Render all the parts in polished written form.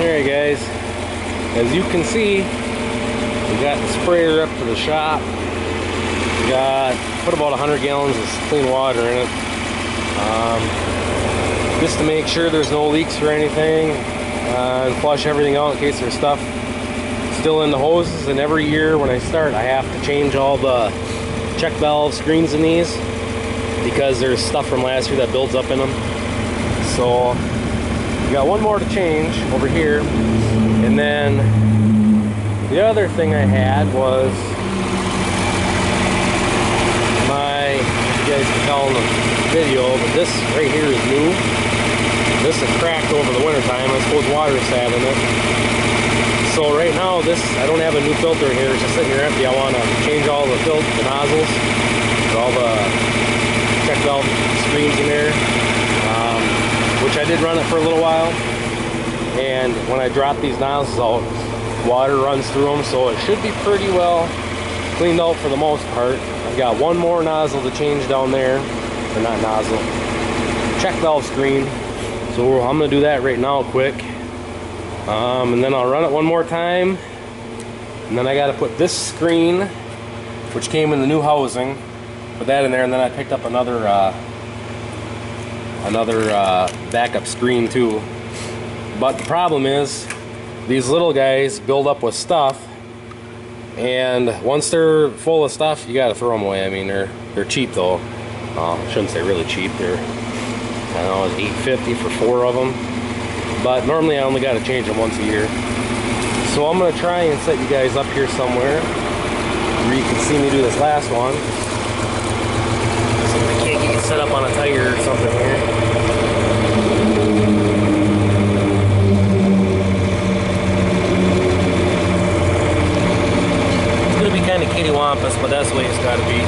Alright guys, as you can see, we got the sprayer up to the shop. We put about 100 gallons of clean water in it, just to make sure there's no leaks or anything, and flush everything out in case there's stuff still in the hoses. And every year when I start, I have to change all the check valve screens in these because there's stuff from last year that builds up in them. So we got one more to change over here. And then the other thing I had was you guys can tell in the video, but this right here is new. This is cracked over the winter time. I suppose water sat in it. So right now I don't have a new filter here. It's just sitting here empty. I want to change all the nozzles, all the check valve screens in there, which I did run it for a little while. And when I drop these nozzles out, water runs through them, so it should be pretty well cleaned out for the most part. I've got one more nozzle to change down there, or not nozzle, check valve screen. So I'm gonna do that right now quick, and then I'll run it one more time, and then I got to put this screen, which came in the new housing, put that in there, and then I picked up another backup screen too. But the problem is these little guys build up with stuff, and once they're full of stuff, you got to throw them away. I mean, they're cheap though. I shouldn't say really cheap. They're, I don't know, it's $8.50 for 4 of them. But normally I only got to change them once a year. So I'm gonna try and set you guys up here somewhere where you can see me do this last one. So I can't get you set up on a tire or something here. Kind of kittywampus, but that's the way it's got to be.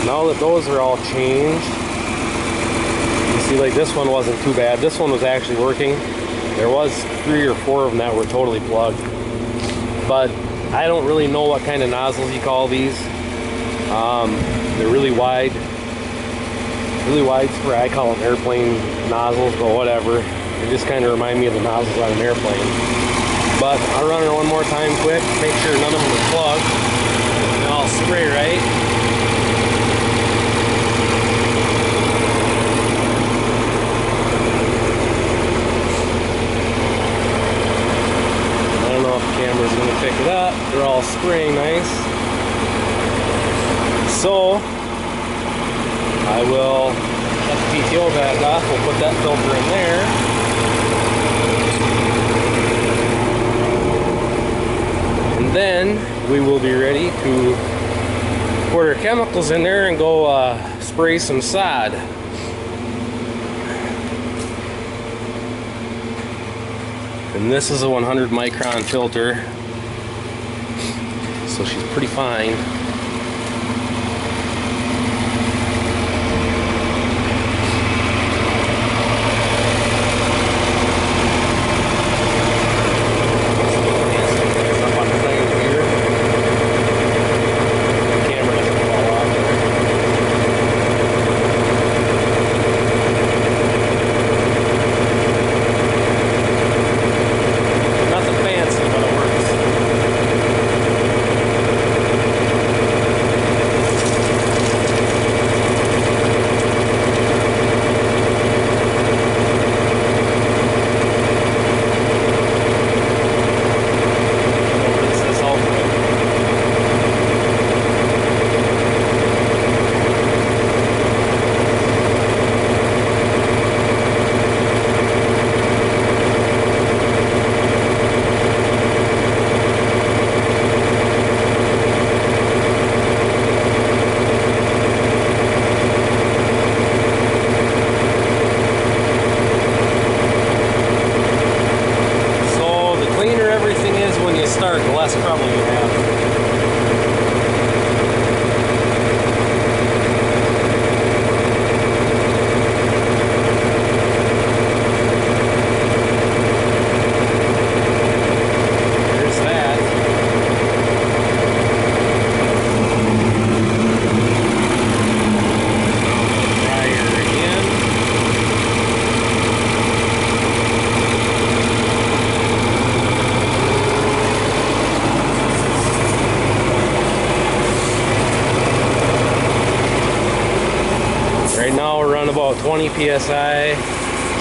Now that those are all changed, you see, like, this one wasn't too bad. This one was actually working. There was 3 or 4 of them that were totally plugged. But I don't really know what kind of nozzles you call these. They're really wide spray. I call them airplane nozzles, but whatever. They just kind of remind me of the nozzles on an airplane. But I'll run it one more time quick, make sure none of them are plugged, and I'll spray right. Camera's gonna pick it up. They're all spraying nice. So I will shut the PTO back off. We'll put that filter in there, and then we will be ready to put our chemicals in there and go spray some sod. And this is a 100 micron filter, so she's pretty fine. Yes, probably have. Right now we're around about 20 psi.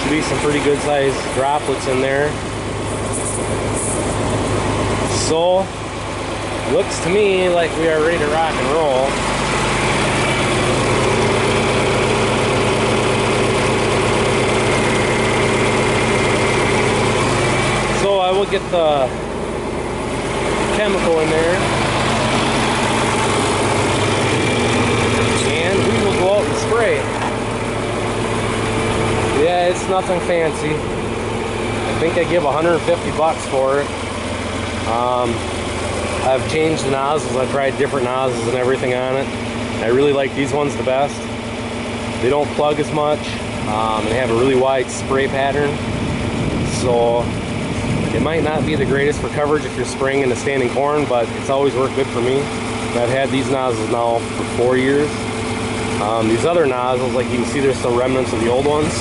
Should be some pretty good sized droplets in there. So, looks to me like we are ready to rock and roll. So I will get the chemical in there. Yeah, it's nothing fancy. I think I give 150 bucks for it. I've changed the nozzles. I've tried different nozzles and everything on it. I really like these ones the best. They don't plug as much. They have a really wide spray pattern. So it might not be the greatest for coverage if you're spraying into standing corn, but it's always worked good for me. I've had these nozzles now for 4 years. These other nozzles, like you can see, there's still remnants of the old ones.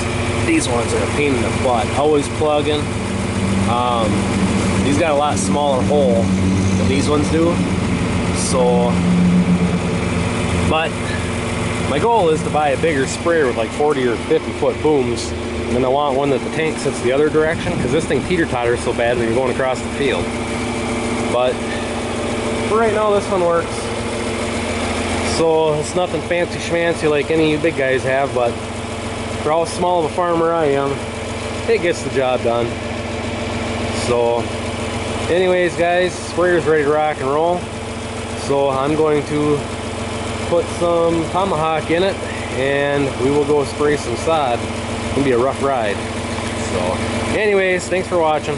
These ones are a pain in the butt, always plugging. These got a lot smaller hole than these ones do. So, but my goal is to buy a bigger sprayer with like 40 or 50 foot booms. And then I want one that the tank sits the other direction, because this thing teeter-totters so bad when you're going across the field. But for right now, this one works. So it's nothing fancy schmancy like any of you big guys have, but for how small of a farmer I am, it gets the job done. So anyways guys, sprayer's ready to rock and roll. So I'm going to put some Tomahawk in it and we will go spray some sod. It's gonna be a rough ride. So anyways, thanks for watching.